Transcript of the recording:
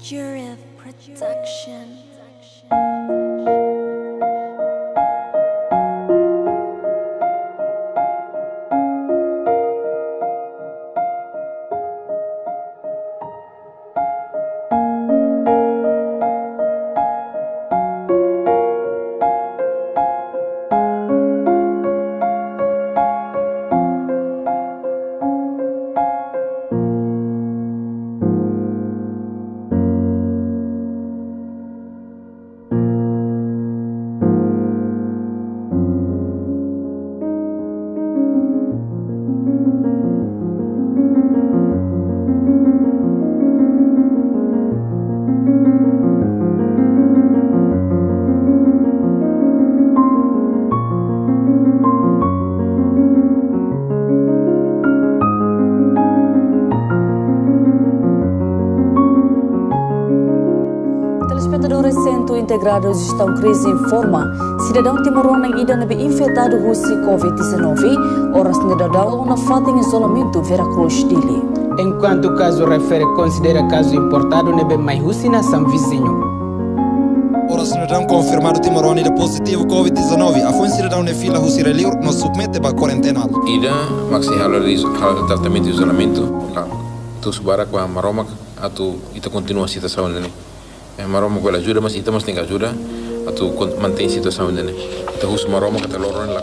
Jurif Production. Telespectadores Centro Integrado de Gestão Crise informa, cidadão timorano ainda não é infectado com Covid-19, ora cidadão na falta em isolamento Veracruz dele. Enquanto o caso refere considera caso importado nebe mais nação vizinho. Ora cidadão confirmado timorano de positivo Covid-19, a foi cidadão na fila o Cirelio no submete para quarentena. Ida maxi hal tratamento de isolamento, tu subara com a maroma, tu ita continua a situação nele. Maroma com ela ajuda, mas ita mas tem ajuda, tu mantém a situação nele. Ita us maroma que te loro na